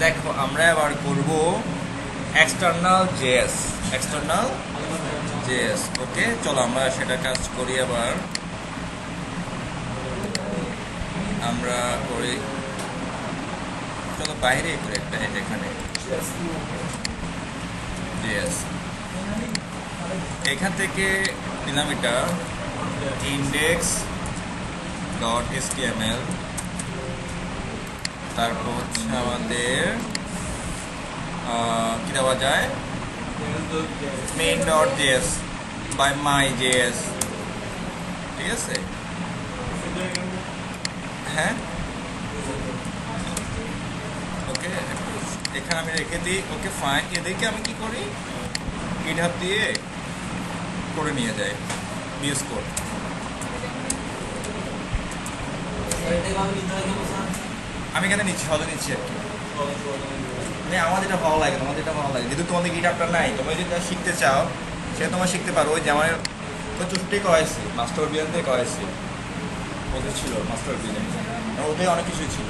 দেখো আমরা এবার করব এক্সটার্নাল জেএস ওকে চলো আমরা সেটা কাজ করি আবার আমরা করি চলো বাইরে করি একটা এখানে জেএস এখান থেকে নিলাম এটা ইন্ডেক্স ডট এসটিএমএল তারপর হচ্ছে আমাদের কি দেওয়া যায় main.js by my.js ঠিক আছে হ্যাঁ ওকে এখানে আমি রেখে দিই ওকে ফাইন এদেরকে আমি কি করি GitHub দিয়ে করে নিয়ে যাই VS কোড আমি এখানে নিচ্ছি হয়তো নিচ্ছি আর কি মানে আমার যেটা ভালো লাগে তোমার যেটা ভালো লাগে যেহেতু তোমাদের GitHubটা নাই তোমরা যদি শিখতে চাও সেটা তোমরা শিখতে পারো ওই যে আমার 65 করাইছি মাস্টার বিয়ান থেকে করাইছি ওদের ছিল মাস্টার বিয়ান ওদের অনেক কিছুই ছিল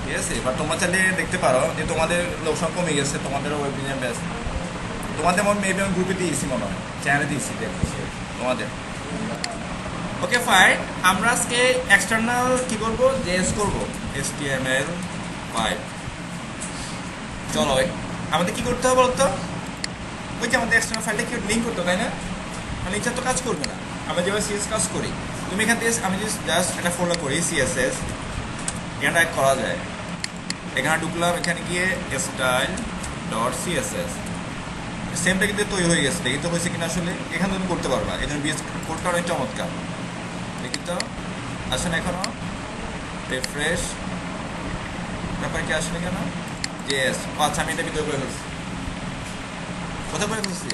ঠিক আছে এবার তোমরা চাইলে দেখতে পারো যে তোমাদের লোকসংখ্যা কমে গেছে তোমাদের ওয়েব ডিজাইন ব্যাস তোমাদের মনে মেবি আমি গ্রুপে দিয়েছি মনে হয় চ্যানেলে দিয়েছি দেখছি তোমাদের ওকে ফাইন আমরা আজকে এক্সটার্নাল কি করব জেএস করব HTML5 চলো আমাদের কি করতে হবে বলতো ওই যে আমাদের এক্সটার্নাল ফাইলটা কি লিঙ্ক করতে তাই না মানে এটা তো কাজ করবে না আমরা যেভাবে সিএস কাজ করি তুমি এখান থেকে আমি জাস্ট একটা ফোল্ডার করি সিএসএস এখানটা করা যায় এখানে ঢুকলাম এখানে গিয়ে স্টাইল ডট সিএসএস সেমটা কিন্তু তৈরি হয়ে গেছে দেখি তো হয়েছে কিনা আসলে এখানে তুমি করতে পারবা এই জন্য বিএস কোডটা অনেক চমৎকার দেখি তো আসেন এখনো রিফ্রেশ ব্যাপার কি আসলে কেন জেএস আচ্ছা আমি এটা ভিতরে করে ফেলছি কোথায় করে ফেলছি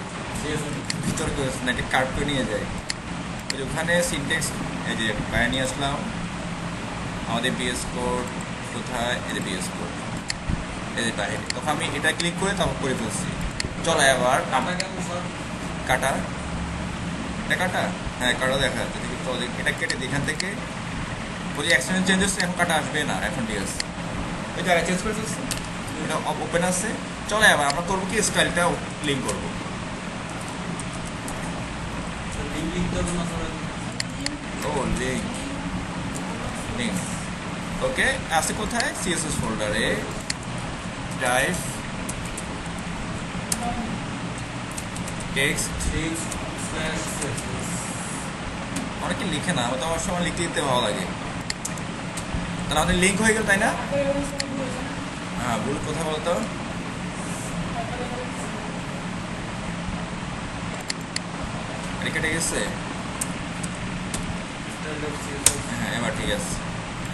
ভিতরে করে ফেলছি না একটা কার্ড করে নিয়ে যাই ওই যে ওখানে সিনটেক্স এই যে বাইরে নিয়ে আসলাম আমাদের বিএস কোড কোথায় এই যে বিএস কোড এই যে বাইরে তখন আমি এটা ক্লিক করে তারপর করে ফেলছি চলো এবার কাটা এটা কাটা হ্যাঁ কাটা দেখা যাচ্ছে দেখি তো এটা কেটে দিই এখান থেকে বলি এক্সটেনশন চেঞ্জ হচ্ছে এখন কাটা আসবে না এখন ডিএস ওই জায়গায় চেঞ্জ করে ফেলছি এটা ওপেন আছে চলো এবার আমরা করবো কি স্টাইলটা লিঙ্ক করবো ও লিঙ্ক লিঙ্ক ওকে আছে কোথায় সিএসএস ফোল্ডারে ড্রাইভ টেক্সট অনেকে লিখে না আমার তো আমার সময় লিখতে লিখতে ভালো লাগে তাহলে আমাদের লিঙ্ক হয়ে গেল তাই না হ্যাঁ ভুল কথা বলতো কেটে গেছে হ্যাঁ এবার ঠিক আছে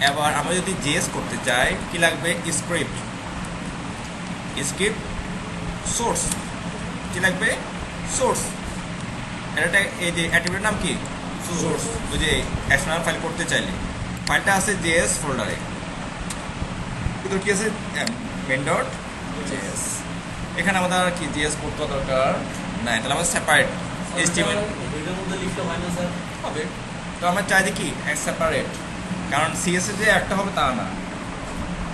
এবার আমরা যদি জেএস করতে চাই কি লাগবে স্ক্রিপ্ট সোর্স কি লাগবে সোর্স এটা এই যে অ্যাট্রিবিউটের নাম কি সোর্স ওই যে এক্সটার্নাল ফাইল করতে চাইলে ফাইলটা আছে জেএস ফোল্ডারে কিন্তু কি আছে main.js এখানে আমাদের আর কি জেএস করতে দরকার না তাহলে আমাদের সেপারেট HTML এটার মধ্যে লিখতে হয় না স্যার হবে তো আমরা চাই যে কি এক সেপারেট কারণ সিএসএস যে একটা হবে তা না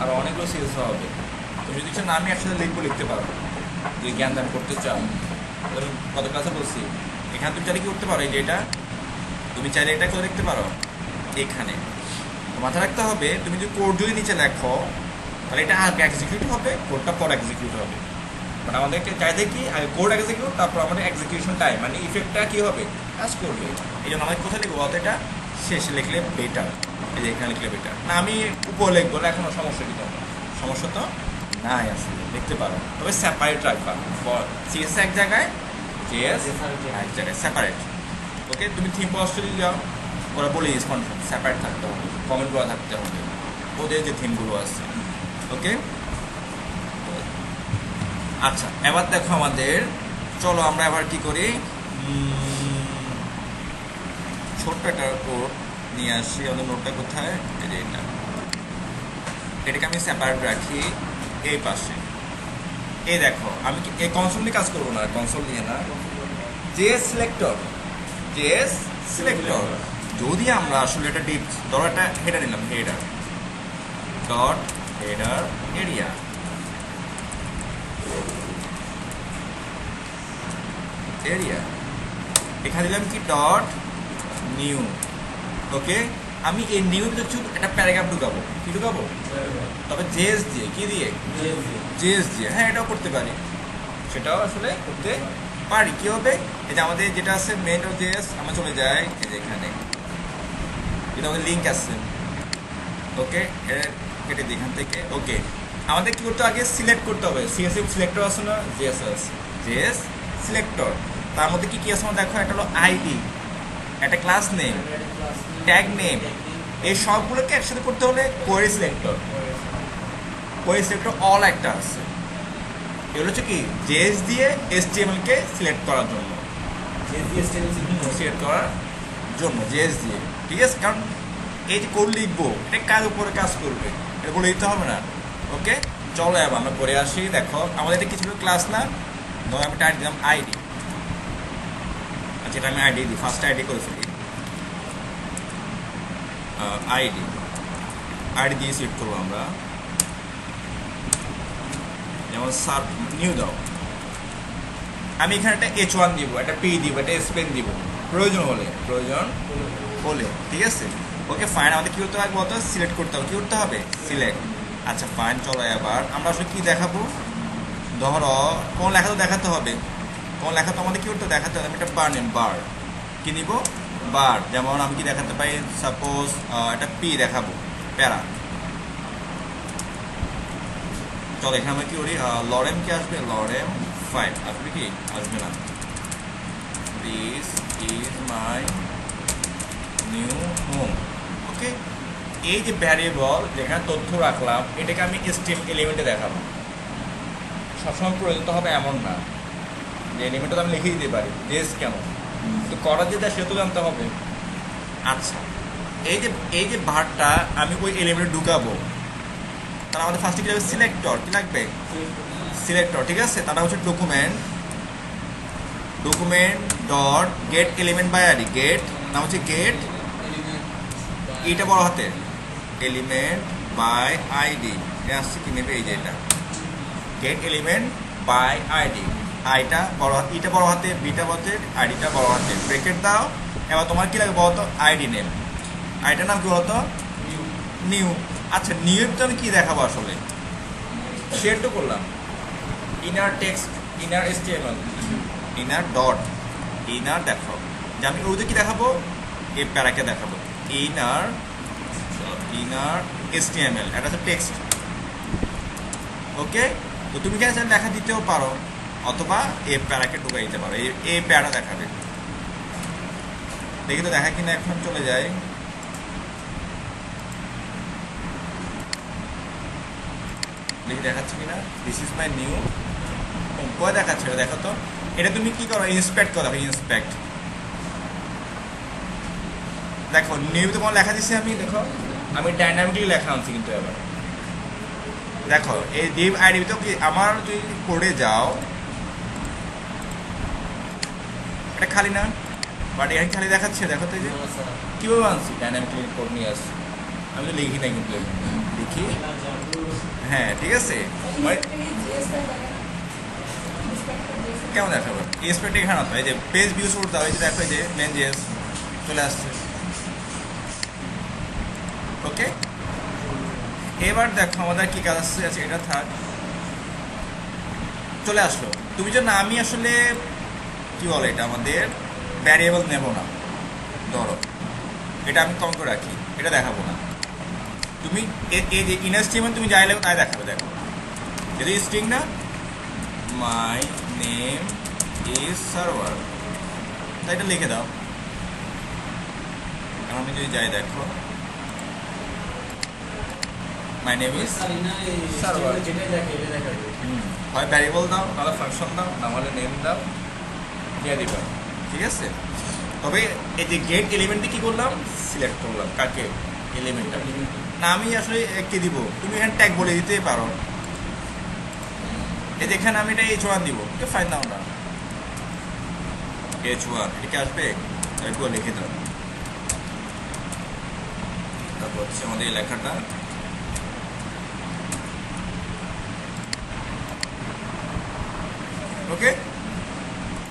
আর অনেকগুলো সিএস হবে তুমি যদি না আমি একসাথে লিখতে পারো যে জ্ঞান দান করতে চাও কত ক্লাসে বলছি এখানে তুমি চাইলে কি করতে পারো এই যে এটা তুমি চাইলে এটা করে দেখতে পারো এখানে মাথায় রাখতে হবে তুমি যদি কোড যদি নিচে লেখো তাহলে এটা আগে এক্সিকিউট হবে কোডটা পর এক্সিকিউট হবে বাট আমাদেরকে চাইলে কি আগে কোড এক্সিকিউট তারপর আমাদের এক্সিকিউশন টাইম মানে ইফেক্টটা কী হবে কাজ করবে এই জন্য আমাকে কোথায় লিখবো অত এটা শেষে লিখলে বেটার এই যে এখানে লিখলে বেটার না আমি উপর লিখবো না এখনও সমস্যা কি তোমার সমস্যা তো নাই আসলে দেখতে পারো তবে সেপারেট রাখবা সিএস এক জায়গায় জেএস এক জায়গায় সেপারেট ওকে তুমি থিম পস্টে যাও ওরা বলে সেপারেট থাকতে হবে কমেন্ট করা থাকতে হবে ওদের যে থিমগুলো আছে ওকে আচ্ছা এবার দেখো আমাদের চলো আমরা এবার কি করি ছোট্ট একটা কোড নিয়ে আসি আমাদের নোটটা কোথায় এই যে এটাকে আমি সেপারেট রাখি এই পাশে এই দেখো আমি এই কনসোল নিয়ে কাজ করবো না কনসোল নিয়ে না জেএস সিলেক্টর যদি আমরা আসলে এটা ডিপ ধরো একটা হেডার নিলাম header dot header area area, এখানে দিলাম কি ডট নিউ। ওকে, আমি এই নিউ কিছু একটা প্যারাগ্রাফ ঢুকাবো, কি ঢুকাবো? তবে জেএস দিয়ে, কি দিয়ে? জেএস দিয়ে। হ্যাঁ, এটাও করতে পারি, সেটাও আসলে করতে পারি। কি হবে, এই যে আমাদের যেটা আছে মেন ডট জেএস, আমরা চলে যাই এই যে এখানে, এটা আমাদের লিঙ্ক আছে। ওকে, কেটে দিই এখান থেকে। ওকে, আমাদের কি করতে আগে সিলেক্ট করতে হবে, সিএসএফ সিলেক্টর আছে না, জেএস আছে, জেএস সিলেক্টর। তার মধ্যে কি কি আছে আমার দেখো, একটা হলো আইডি, একটা ক্লাস নেম, ট্যাগ নেম, এই সবগুলোকে একসাথে করতে হলে query selector, query selector all একটা আছে। এগুলো হচ্ছে কি জেএস দিয়ে এসটিএমএল কে সিলেক্ট করার জন্য, সিলেক্ট করার জন্য জেএস দিয়ে, ঠিক আছে? কারণ এই যে কোড লিখবো এটা কার উপরে কাজ করবে, এটা বলে দিতে হবে না। ওকে, চলো এবার আমরা করে আসি। দেখো আমাদের এটা কিছু ক্লাস না, ধরো আমি টাইপ দিলাম আইডি। আচ্ছা, এটা আমি আইডি দিই, ফার্স্ট আইডি করে ফেলি, আইডি আইডি দিয়ে সিলেক্ট করবো আমরা। যেমন সার নিউ দাও, আমি এখানে একটা H1 দিব, একটা পি দিব, একটা স্পেন দিব প্রয়োজন হলে, ঠিক আছে? ওকে ফাইন, আমাদের কী করতে হবে বলতো, সিলেক্ট করতে হবে। কী করতে হবে? সিলেক্ট। আচ্ছা ফাইন, চলো এবার আমরা আসলে কী দেখাবো, ধরো কোন লেখা তো দেখাতে হবে, কোন লেখা তো আমাদের কী করতে দেখাতে হবে। আমি একটা বার নেম, বার কী নিব, বার। যেমন আমি কি দেখাতে পারি, সাপোজ একটা পি দেখাবো, প্যারা। চলো এখানে আমরা কী করি, লরেম কি আসবে, লরেম 5 আসবে, কি আসবে না। This is my new home. Okay, এই যে ভ্যারিয়েবল যেখানে তথ্য রাখলাম, এটাকে আমি স্ট্রিম এলিমেন্টে দেখাবো। সবসময় প্রয়োজন হবে এমন না যে এলিমেন্টটা আমি লিখে দিতে পারি, জেস কেন, তো করার যেটা সেটা তো জানতে হবে। আচ্ছা, এই যে ভারটা আমি ওই এলিমেন্টে ঢুকাবো, তারা আমাদের ফার্স্টে কী লাগবে, সিলেক্টর। কী লাগবে? সিলেক্টর, ঠিক আছে? তারা হচ্ছে document dot get element by ID, get নাম হচ্ছে গেট, এইটা বড় হাতের, এলিমেন্ট বাই আইডি, এটা আসছে কি নেবে, এই যে এটা গেট এলিমেন্ট বাই আইডি, আইটা বড় হাত, ইটা বড় হাতে, বিটা বড় হাতের, আইডিটা বড় হাতের, ব্রেকেট দাও। এবার তোমার কী লাগবে বলতো, আইডি নেম, আইডিটার নাম কী বলতো, নিউ। আচ্ছা, নিউ তো আমি কী দেখাবো আসলে, শেয়ার তো করলাম, inner text, inner HTML, inner dot, inner দেখো যে আমি ওদের কী দেখাবো, এই প্যারাকে দেখাবো, ইনার এসটিএমএল, এটা হচ্ছে টেক্সট। ওকে, তো তুমি কেন লেখা দিতেও পারো, অথবা এই প্যারাকে ঢুকাই দিতে পারো, এই প্যারা দেখাবে। দেখি তো দেখা কিনা, এখন চলে যায়। দেখি দেখাচ্ছে কিনা, দিস ইজ মাই নিউ, কয় দেখাচ্ছে এটা দেখো তো। এটা তুমি কি করো, ইন্সপেক্ট করো, ইন্সপেক্ট। দেখো নিউ তোমার লেখা দিচ্ছি আমি, দেখো আমি ডাইনামিকলি লেখা আনছি কিন্তু। এবার দেখো এই ডিভ আইডি তো কি, আমার যদি পড়ে যাও এটা খালি না, বাট এখানে খালি দেখাচ্ছে। দেখো তো যে কীভাবে আনছি, ডাইনামিকলি কোড নিয়ে আসছি, আমি তো লিখি নাই কিন্তু, লিখি। হ্যাঁ ঠিক আছে, কেমন দেখাবো এসপেক্ট এখানে তো, এই যে পেজ ভিউজ করতে হবে, এই যে দেখো এই যে মেন জেস চলে আসছে। ওকে, এবার দেখো আমাদের কি কাজ আছে, এটা থাক, চলে আসলো। তুমি যে না, আমি আসলে কি বলে, এটা আমাদের ভ্যারিয়েবল নেব না, ধরো এটা আমি কম করে রাখি, এটা দেখাবো না। তুমি এই যে ইনার স্ট্রিমে তুমি যাই লাগবে তাই দেখাবে। দেখো যদি স্ট্রিং না, মাই নেম ইজ সার্ভার, তাই এটা লিখে দাও। কারণ আমি যদি যাই, দেখো মাই নেম ইজ সার্ভার, হয় ভ্যারিয়েবল দাও, নাহলে ফাংশন দাও, নাহলে নেম দাও, দিয়ে দিবা, ঠিক আছে? তবে এই যে গেট এলিমেন্টে কি করলাম, সিলেক্ট করলাম, কাকে, এলিমেন্টটা না। আমি আসলে কে দিব, তুমি এখানে ট্যাগ বলে দিতেই পারো। এই যেখানে আমি এটা H1 দিব, ফাইন দাও না, H1 এটা আসবে, একটু লিখে দাও। তারপর হচ্ছে আমাদের এই লেখাটা, ওকে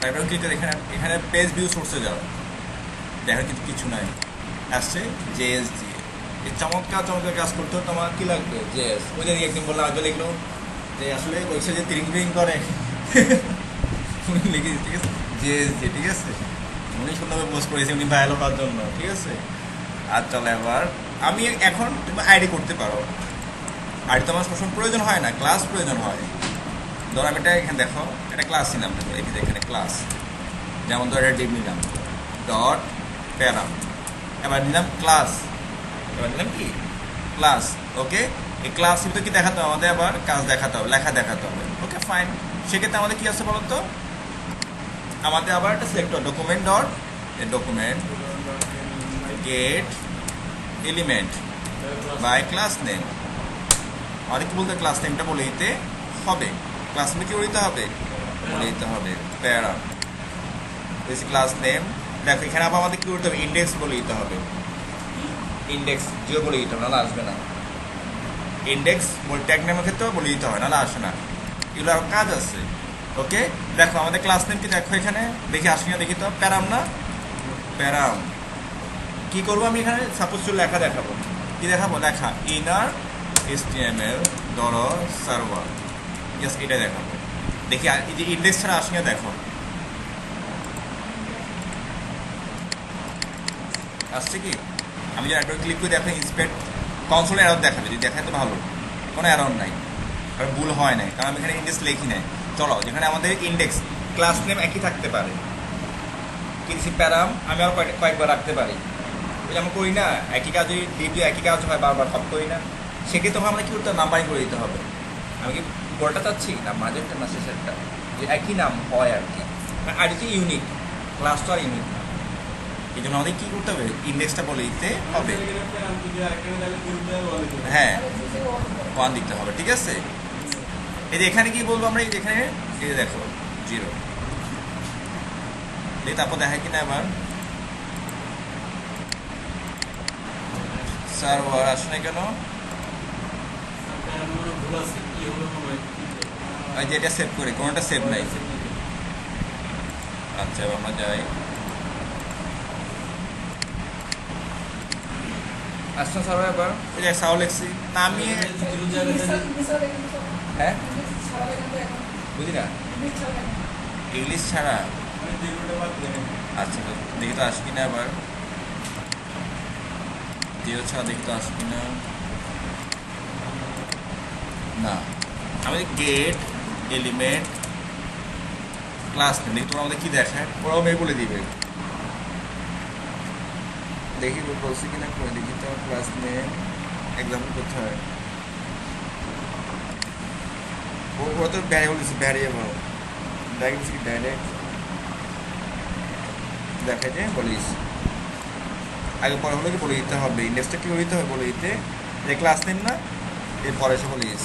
তারপরে ক্লিক করে এখানে পেজ ভিউ সোর্সে যাও, দেখো কিন্তু কিছু নাই, আসছে জেএস দিয়ে। এই চমৎকার কাজ করতে তোমার কী লাগবে? জেএস। ওই যে একদিন বললাম আগে লিখলো যে আসলে ওয়েবসাইটে তিরিং বিরিং করে উনি লিখে ঠিক আছে জেএস দিয়ে, ঠিক আছে। উনি সুন্দরভাবে পোস্ট করেছে উনি ভাইরাল হওয়ার জন্য, ঠিক আছে। আর চলো এবার আমি এখন তুমি আইডি করতে পারো। আইডি তো আমার সবসময় প্রয়োজন হয় না, ক্লাস প্রয়োজন হয়। ধরো আমি এটা এখানে দেখো, এটা ক্লাসই নাম দেবো, এখানে ক্লাস, যেমন ধরো এটা ডিপ নিলাম ডট প্যারাম, এবার নিলাম ক্লাস, এবার নিলাম কি ক্লাস। ওকে, এই ক্লাস কিন্তু কি দেখাতে হবে আমাদের, আবার কাজ দেখাতে হবে, লেখা দেখাতে হবে। ওকে ফাইন, সেক্ষেত্রে আমাদের কী আছে বলো তো, আমাদের আবার একটা select document dot document get element by class name. আমাদের কি বলতে ক্লাস নেমটা বলে দিতে হবে, ক্লাস নেমে কি বলে দিতে হবে, বলে দিতে হবে প্যারা ক্লাস নেম। দেখো এখানে আবার আমাদের কি করতে হবে, ইন্ডেক্স বলে দিতে হবে, ইন্ডেক্স জিও বলে দিতে হবে, নাহলে আসবে না। ইন্ডেক্স ট্যাগ নেমের ক্ষেত্রেও বলে দিতে হয়, নাহলে আসে না। এগুলো আর কাজ আছে। ওকে, দেখো আমাদের ক্লাস নেম কি, দেখো এখানে দেখি আসি না, দেখি তো প্যারাম না, প্যারাম। কি করবো আমি এখানে, সাপোজ লেখা দেখাবো, কি দেখাবো, লেখা ইনার HTML ধরো সার্ভার, জাস্ট এটা দেখাবো। দেখি এই যে ইন্ডেক্স ছাড়া আসি না, দেখো আসছে কি। আমি যদি একবার ক্লিক করে দেখো ইন্সপেক্ট কনসোলে অ্যারর দেখাবে, যদি দেখায় তো ভালো, কোনো অ্যারর নাই, আর ভুল হয় নাই, কারণ আমি এখানে ইন্ডেক্স লিখি নাই। চলো যেখানে আমাদের ইন্ডেক্স ক্লাস নেম একই থাকতে পারে, কিন্তু প্যারাম আমি আরও কয়েকবার রাখতে পারি, ওই আমরা করি না একই কাজ, যদি দ্বিতীয় একই কাজ হয় বারবার সব করি না, সেক্ষেত্রে তখন আমরা কী করতে হবে, নাম্বারিং করে দিতে হবে। আমি কি গোলটা চাচ্ছি না, মাঝেরটা না শেষেরটা, যে একই নাম হয় আর কি, আর হচ্ছে ইউনিক, ক্লাস তো আর ইউনিক না। এই জন্য আমাদের কী করতে হবে, ইন্ডেক্সটা বলে দিতে হবে, হ্যাঁ ওয়ান দিতে হবে, ঠিক আছে। এই যে এখানে কি বলবো আমরা, এই যে এখানে এই যে দেখো 0, তারপর দেখায় কিনা আবার সার্ভার আসে না কেন, যে এটা সেভ করে কোনোটা সেভ নাই। আচ্ছা আমরা যাই, আসছে সার্ভার, এবার এই যে সাউ লেখছি না আমি, হ্যাঁ বুঝি না ইংলিশ ছাড়া। আচ্ছা দেখি তো আসবি না, আবার জিরো ছাড়া দেখি তো আসবি না, না আমাদের গেট এলিমেন্ট ক্লাস নেম, দেখি তোমরা আমাদের কী দেখায়, ওরাও মেয়ে বলে দিবে, দেখি বলছি কিনা করে দেখি তো। ক্লাস নেম এক্সাম্পল কোথায়, ওরা তো ভ্যারিয়েবল দিচ্ছে, ভ্যারিয়েবল ডাইরেক্ট কি ডাইরেক্ট দেখা যায় বলিস, আগে পরে হলে কি বলে দিতে হবে, ইন্ডেক্সটা কী বলে দিতে হবে, বলে দিতে যে ক্লাস নেম না, এরপরে এসে বলিস।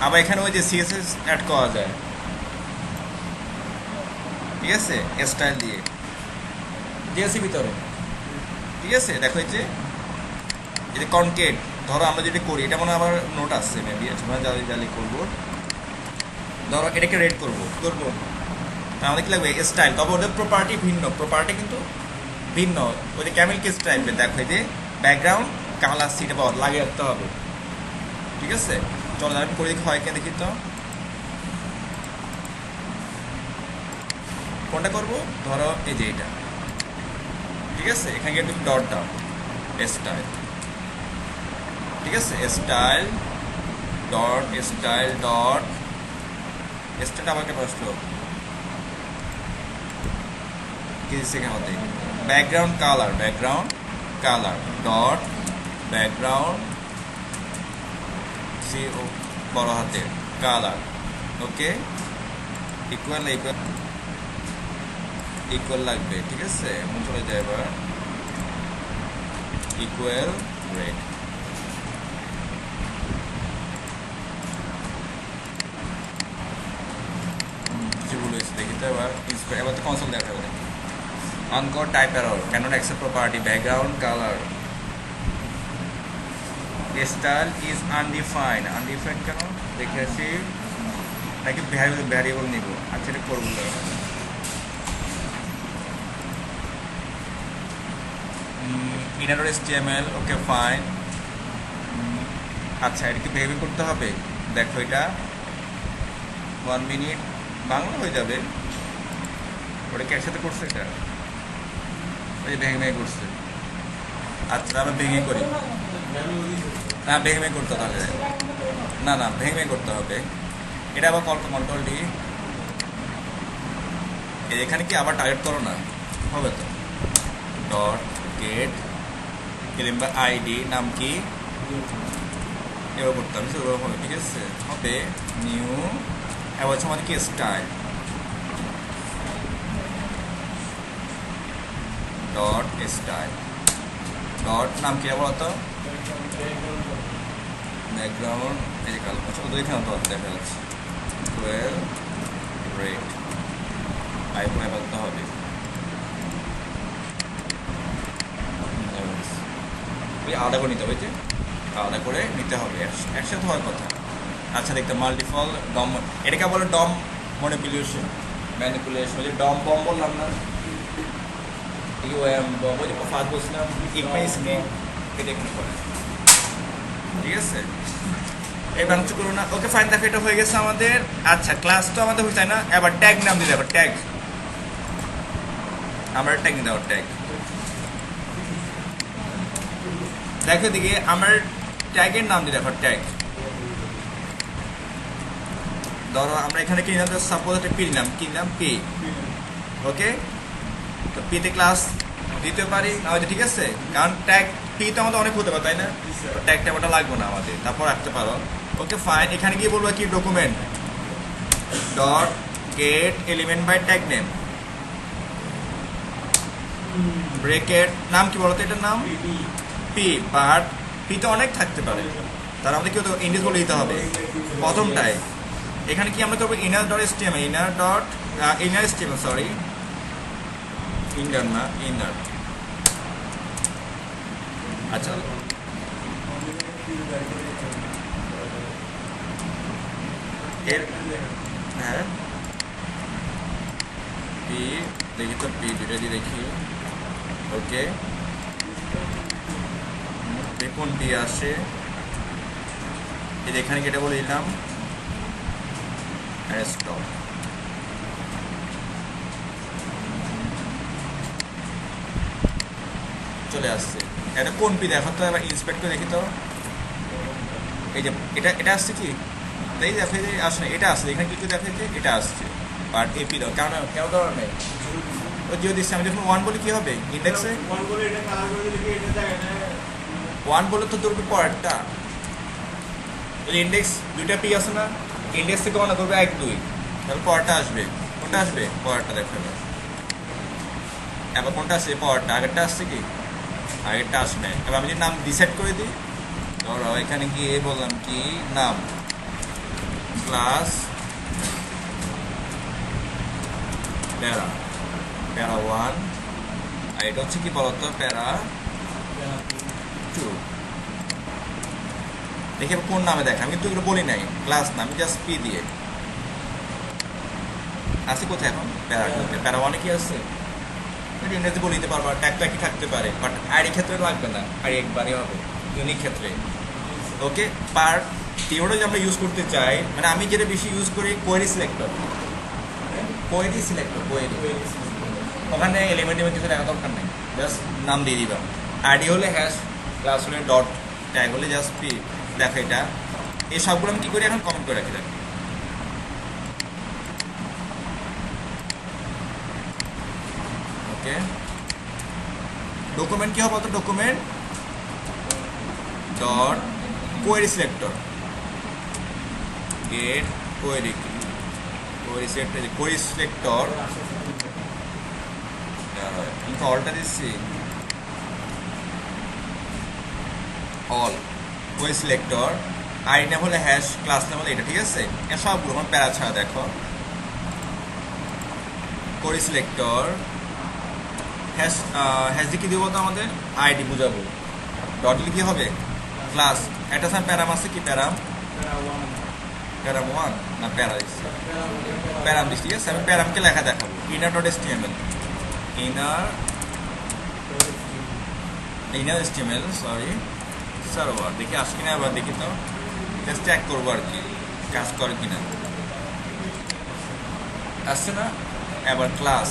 আবার এখানে ওই যে সিএসএস অ্যাড করা যায়, ঠিক আছে, স্টাইল দিয়ে জিএসি ভিতরে, ঠিক আছে। দেখো এই যে কনকেট, ধরো আমরা যেটা করি, এটা মনে হয় আবার নোট আসছে মেবি, আছে মানে জালি করবো, ধরো এটাকে রেড করবো, আমাদের কি লাগবে স্টাইল, তবে ওদের প্রপার্টি ভিন্ন, প্রপার্টি কিন্তু ভিন্ন। ওই যে ক্যামেল কেস টাইপের, দেখো এই যে ব্যাকগ্রাউন্ড কালার সিটা পাওয়া লাগিয়ে রাখতে হবে, ঠিক আছে। চলো আমি করে দেখি হয় কেন, দেখি তো কোনটা করবো, ধরো এই যে এটা, ঠিক আছে। এখানে গিয়ে তুমি ডট দাও, স্টাইল, ঠিক আছে, style dot style dot style আবার কেন আসলো, কি দিচ্ছে এখানে মধ্যে, background colour dot background C বড় হাতের কালার, ওকে, ইকুয়াল লাগবে, ঠিক আছে। এমন চলে যায় এবার ইকুয়াল রেড, কিছু বলেছে দেখি তো। এবার তো কনসোল দেখা যাবে, uncaught type error, can't accept property, background colour, style is undefined কেন দেখে আসি, নাকি ভ্যারিয়েবল নিব, আচ্ছা এটা করবো inner dot HTML, okay fine. আচ্ছা, এটা কি ভেবে করতে হবে? দেখো এটা 1 মিনিট বাংলা হয়ে যাবে। ওটা কি একসাথে করছে? এটা ওই ভেঙে করছে। আচ্ছা, আমরা ভেঙে করি না, ভেঙে করতে তাহলে না ভেঙে করতে হবে। এটা আবার কন্ট্রোল ডি। এখানে কি আবার টার্গেট করো না, হবে তো। ডট গেট কিংবা আইডি নাম কি এবার করতে হবে, সেভাবে হবে, ঠিক আছে। হবে নিউ, এবার হচ্ছে আমাদের কি স্টাইল ডট স্টাইল ডট নাম কি বলো তো, ব্যাকগ্রাউন্ড, এই যে কালো, আচ্ছা ওদের এখানে তো দেখা যাচ্ছে 12 রেট আইফোনে বলতে হবে। আলাদা করে নিতে হবে, যে আলাদা করে নিতে হবে, একসাথে হওয়ার কথা। আচ্ছা, দেখতে মাল্টিপল ডম, এটাকে বলে ডম ম্যানিপুলেশন, ওই যে ডম বম বললাম না, ওই যে ফার্স্ট বলছিলাম ইকমাই স্ক্রিন, এটা এখানে করে, ঠিক আছে। এবার কিছু করো না, ওকে ফাইন। দেখো এটা হয়ে গেছে আমাদের। আচ্ছা, ক্লাস তো আমাদের হয়ে যায় না, এবার ট্যাগ নাম দিতে হবে, ট্যাগ, আমরা ট্যাগ নিতে হবে, ট্যাগ। দেখো দিকে আমার ট্যাগের নাম দিতে হবে, ট্যাগ। ধরো আমরা এখানে কি নিলাম, সাপোজ একটা পি নিলাম, কি নিলাম পি, ওকে। তো পিতে ক্লাস দিতে পারি না, হয়তো, ঠিক আছে, কারণ ট্যাগ পি তো আমাদের অনেক হতে পারে, তাই না? ট্যাগটা ওটা লাগবে না আমাদের, তারপর রাখতে পারো, ওকে ফাইন। এখানে গিয়ে বলবো কি document dot get element by tag name, bracket নাম কি বলতো, এটার নাম পি, বাট পি তো অনেক থাকতে পারে, তার আমাদের কি হতো, ইন্ডেক্স বলে দিতে হবে প্রথমটায়। এখানে কি আমরা করবো, inner dot HTML, inner HTML, sorry inner না, ইনার। আচ্ছা, এর হ্যাঁ পি দেখি তো, পি দুটো দিয়ে দেখি, ওকে। দেখুন পি আসে, এই এখানে কেটে বলে দিলাম স্টপ। চলে আসছে, এটা কোন পি দেখো তো, এবার ইন্সপেক্ট করে দেখি তো, এই যে এটা আসছে কি, এই দেখো যে আসে না, এটা আসছে এখানে কিছু দেখে যে এটা আসছে, বাট এপি দাও কেন দেওয়ার নেই, ও জিও দিচ্ছে। আমি যখন 1 বলি কি হবে, ইন্ডেক্সে 1 বলে তো ধরবে পরেরটা, ইন্ডেক্স দুইটা পি আছে না, ইন্ডেক্স থেকে মনে করবে 1 2, তাহলে পরেরটা আসবে, কোনটা আসবে, পরেরটা দেখো। এবার কোনটা আসছে, পরেরটা, আগেরটা আসছে কি, আগেরটা আসে নাই। এবার আমি যদি নাম ডিসাইড করে দিই, ধরো এখানে গিয়ে বললাম কি নাম, ক্লাস প্যারা 1, আর এটা হচ্ছে কি বলতো, প্যারা 2। দেখি কোন নামে দেখা, আমি কিন্তু এগুলো বলি নাই, ক্লাস না, আমি জাস্ট পি দিয়ে আছে কোথায় এখন, প্যারা 2, প্যারা 1 কি আছে, ইংরেজি বলে দিতে পারবো, ট্যাগ তো একই থাকতে পারে, বাট আইডি ক্ষেত্রে লাগবে না, আইডি একবারই হবে ইউনিক ক্ষেত্রে, ওকে। পার কিওয়ার্ড যে আমরা ইউজ করতে চাই, মানে আমি যেটা বেশি ইউজ করি কোয়েরি সিলেক্টর, ওখানে এলিমেন্ট কিছু দেখা দরকার নেই, জাস্ট নাম দিয়ে দিবা, আইডি হলে হ্যাশ, ক্লাস হলে ডট, ট্যাগ হলে জাস্ট পি। দেখো এটা, এই সবগুলো আমি কী করি এখন কমেন্ট করে রাখি, দেখো ওকে। ডকুমেন্ট কি হবে বলতো, document dot query selector get query selector, আমি তো অলটা দিচ্ছি, অল কোয়েরি সিলেক্টর, আইডি নাম হলে হ্যাশ, ক্লাস নাম হলে এটা, ঠিক আছে। এর সবগুলো আমার প্যারা ছাড়া দেখো, কোয়েরি সিলেক্টর হ্যাশ, হ্যাশ দিয়ে কি দিব বলতো, আমাদের আইডি বুঝাবো, ডট দিলে কি হবে, ক্লাস, একটা সময় প্যারাম আছে কি, প্যারাম 1 না প্যারা দিচ্ছি, প্যারাম দিচ্ছি, ঠিক আছে। আমি প্যারামকে লেখা দেখাবো, inner dot HTML, inner inner HTML sorry server দেখি আসে কিনা, আবার দেখি তো জাস্ট চেক করবো আর কি কাজ করে কিনা। আসছে না, এবার ক্লাস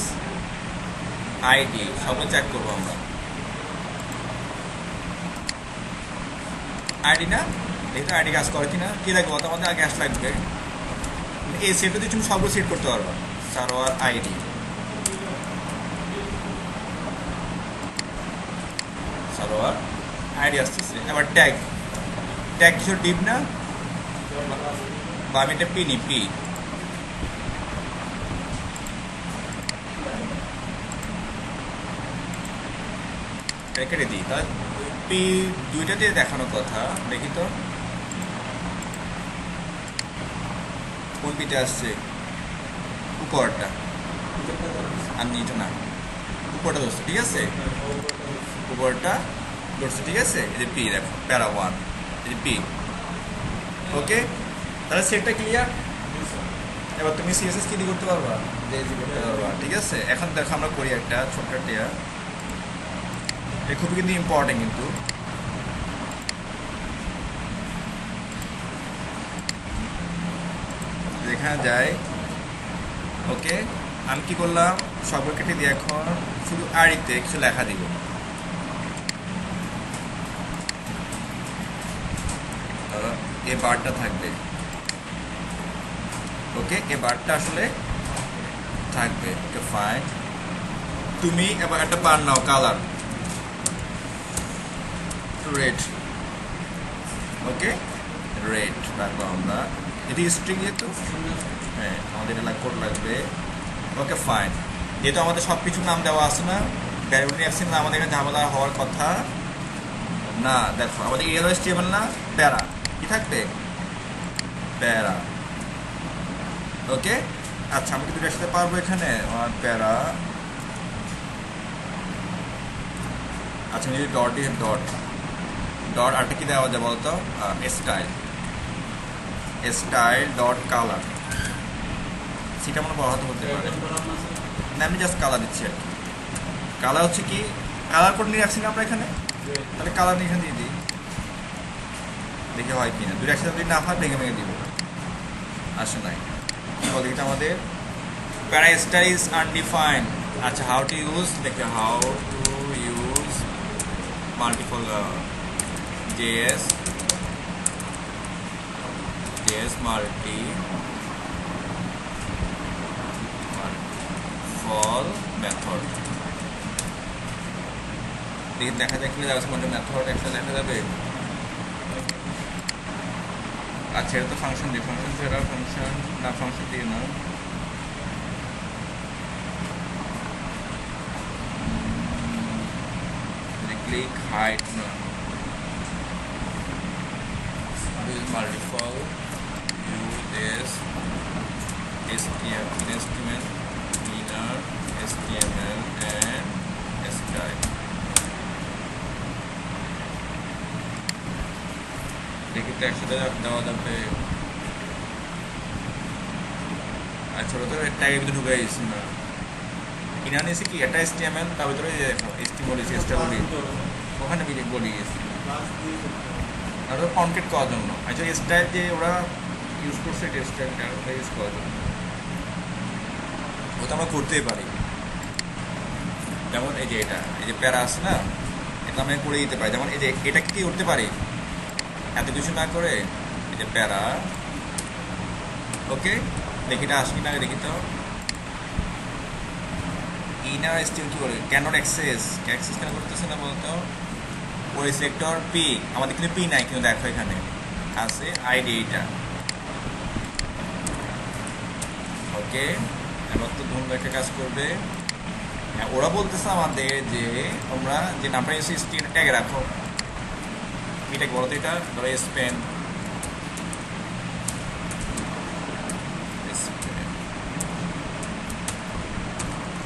আইডি সবগুলো চেক করবো আমরা। আইডি না, দেখি তো আইডি কাজ করে কিনা। কি দেখবো তো, আমাদের আগে লাগবে এই সেটটা দিয়ে তুমি সবগুলো সেট করতে পারবা। সার্ভার আইডি, সার্ভার আইডি আসতেছে। এবার ট্যাগ, ট্যাগ কিছু ডিপ না, বা আমি এটা পি নি, পি কেটে দিই। তাহলে পি দুইটা দিয়ে দেখানোর কথা, দেখি তো কোন পিতে আসছে। উপরটা আর নিচে না, উপরটা ধরছে, ঠিক আছে উপরটা ধরছে, ঠিক আছে। এই যে পি দেখো, প্যারা ওয়ান, এই যে পি। ওকে, তাহলে সেটটা ক্লিয়ার। এবার তুমি সিএসএস কি করতে পারবা, জেএসি করতে পারবা, ঠিক আছে। এখন দেখো আমরা করি একটা ছোট্ট টিয়া, এটা খুবই কিন্তু ইম্পর্টেন্ট কিন্তু। দেখা যায়। ওকে, আমি কি করলাম, সবগুলো কেটে দিয়ে এখন শুধু আড়িতে কিছু লেখা দিব। এ বারটা থাকবে, ওকে, এ বারটা আসলে থাকবে। Okay fine. তুমি এবার একটা বার নাও, কালার রেড, ওকে রেড রাখবো আমরা। এটি স্ট্রিং যেহেতু, হ্যাঁ আমাদের এটা কোড লাগবে। ওকে ফাইন, যেহেতু আমাদের সব কিছুর নাম দেওয়া আছে না, ভ্যারিয়েবল নিয়ে আসছি না, আমাদের এখানে ঝামেলা হওয়ার কথা না। দেখো আমাদের এরিয়া স্টেবল না, প্যারা কি থাকবে, প্যারা। ওকে আচ্ছা, আমি কি দুটো একসাথে পারবো এখানে, আমার প্যারা। আচ্ছা আমি যদি ডট দিয়ে ডট ডট আরটা কি দেওয়া যায় বলতো, স্টাইল, স্টাইল ডট কালার। সেটা মনে বড় হতে পারে না, আমি জাস্ট কালার দিচ্ছি আর কি। কালার হচ্ছে কি, কালার কোড নিয়ে রাখছি না আমরা এখানে, তাহলে কালার নিয়ে এখানে দিয়ে দিই, দেখে হয় কিনা। দুটো একসাথে যদি না হয় ভেঙে ভেঙে দিব, আসে নাই। দেখি আমাদের প্যারা স্টাইল ইজ আনডিফাইন্ড। আচ্ছা হাউ টু ইউজ, দেখে how to use multiple JS multiple method. দেখি দেখা যায় কি মেথড একসাথে দেখা যাবে। আচ্ছা এটা তো ফাংশন দিয়ে, ফাংশন ছাড়া ফাংশন না, ফাংশন দিয়ে না। ক্লিক হাইট না, multiple use HTML, inner HTML and style. দেখি তো একসাথে দেওয়া যাবে। আচ্ছা ওটা তো ট্যাগের ভিতরে ঢুকে গেছি না, ইনার নিয়েছি কি একটা HTML, তার ভিতরে ওখানে বলে গেছি ওটা কনক্রিট করার জন্য। আচ্ছা স্টাইল যে ওরা ইউজ করছে, এটা স্টাইলটা ওটা ইউজ করার জন্য, ওটা আমরা করতেই পারি। যেমন এই যে এটা, এই যে প্যারা আছে না, এটা আমরা করে দিতে পারি। যেমন এই যে এটা কি করতে পারি, এত কিছু না করে এই যে প্যারা। ওকে দেখি এটা আসি না, দেখি তো ইনার স্টিল কি করে, ক্যানট অ্যাক্সেস কেন করতেছে না বলতো। ওই সেক্টর পি, আমাদের কিন্তু পি নাই, কিন্তু দেখো এখানে আছে আইডি এইটা। ওকে এবার তো ধুম একটা কাজ করবে। হ্যাঁ ওরা বলতেছে আমাদের যে তোমরা যে নাম্বার এসে স্টিল ট্যাগ রাখো। এটা বলো তো, এটা ধরো স্পেন,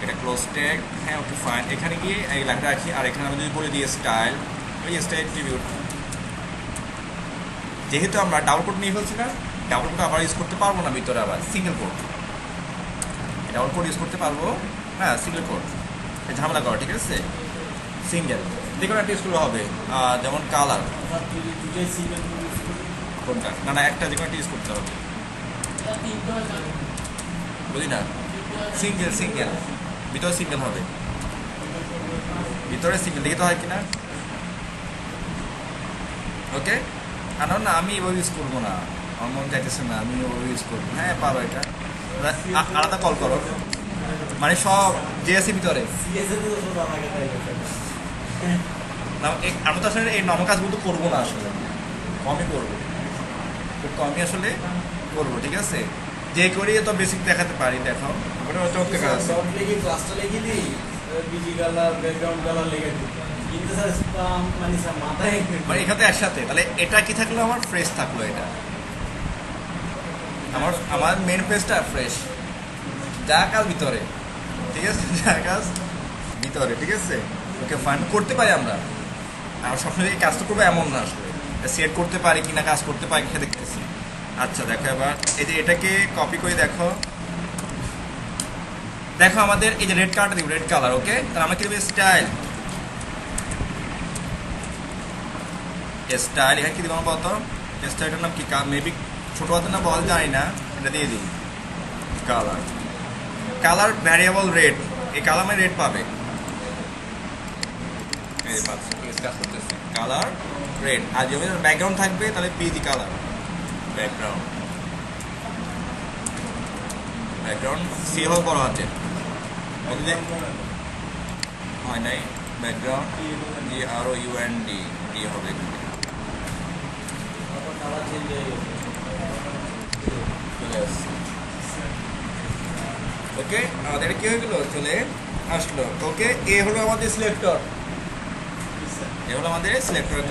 এটা ক্লোজ ট্যাগ। হ্যাঁ ওকে ফাইন, এখানে গিয়ে এই লেখাটা রাখি। আর এখানে আমি যদি বলে দিই স্টাইল, ওই স্টাইল ট্রিবিউট। যেহেতু আমরা ডাবল কোড নিয়ে ফেলছি না, ডাবল কোড আবার ইউজ করতে পারবো না ভিতরে, আবার single quote. Double code use করতে পারবো না, সিঙ্গেল কোড ঝামেলা করো, ঠিক আছে সিঙ্গেল। যে কোনো একটা ইউজ করলে হবে, যেমন কালার স্যার যদি দুটোই সিঙ্গেল ইউজ করি কোনটা, না না একটা যে কোনো একটা ইউজ করতে হবে, তিনটে হয় না বুঝি না, সিঙ্গেল সিঙ্গেল ভিতরে সিঙ্গেল হবে, ভিতরে সিঙ্গেল দেখে তো হয় কিনা। ওকে, আর না আমি এভাবে ইউজ করবো না, আমার মন চাইতেছে না আমি এভাবে ইউজ করবো। হ্যাঁ পারো এটা, আলাদা কল করো, মানে সব যে আছে ভিতরে। সিএসএ তো শুধু আমাকে তাই আমি তো আসলে এই নম কাজগুলো তো করবো না, আসলে কমই করবো, খুব কমই আসলে করবো, ঠিক আছে। যে করি তো বেসিক দেখাতে পারি, দেখাও ওটা চমৎকার কাজ আছে। ডট লেগে ক্লাসটা লেগে দিই বিজি কালার ব্যাকগ্রাউন্ড কালার লেগে দিই, কিন্তু স্যার স্পাম মানে স্যার মাথায় মানে এখানে একসাথে, তাহলে এটা কি থাকলো, আমার ফ্রেশ থাকলো, এটা আমার মেন পেজটা ফ্রেশ, যা কাজ ভিতরে, ঠিক আছে, যা কাজ ভিতরে, ঠিক আছে। ওকে ফাইন, করতে পারি আমরা, আর সবসময় এই কাজটা করবো এমন না, আসলে সেট করতে পারি কিনা, কাজ করতে পারি কিনা দেখতেছি। আচ্ছা দেখো এবার এই যে এটাকে কপি করে দেখো, দেখো আমাদের এই যে রেড কালারটা দিব, রেড কালার। ওকে, তাহলে আমরা কি দেবো, স্টাইল, স্টাইল এখানে কি দিব আমার বলতো, স্টাইলটার নাম কি, মেবি ছোট হাতের না বল জানি না, এটা দিয়ে দিই কালার, কালার ভ্যারিয়েবল রেড, এই কালার মানে রেড পাবে, এই পাচ্ছি কাজ করতেছে, কালার রেড। আর যদি ব্যাকগ্রাউন্ড থাকবে তাহলে BG colour, background, background C হবে বড় হাতে, হয় নাই, background G R O U N D D হবে, কালার চেঞ্জ হয়ে গেছে। চলে আসছে। ওকে, আমাদের কি হয়ে গেল, চলে আসলো। ওকে, এ হলো আমাদের সিলেক্টর, এ হলো আমাদের সিলেক্টর।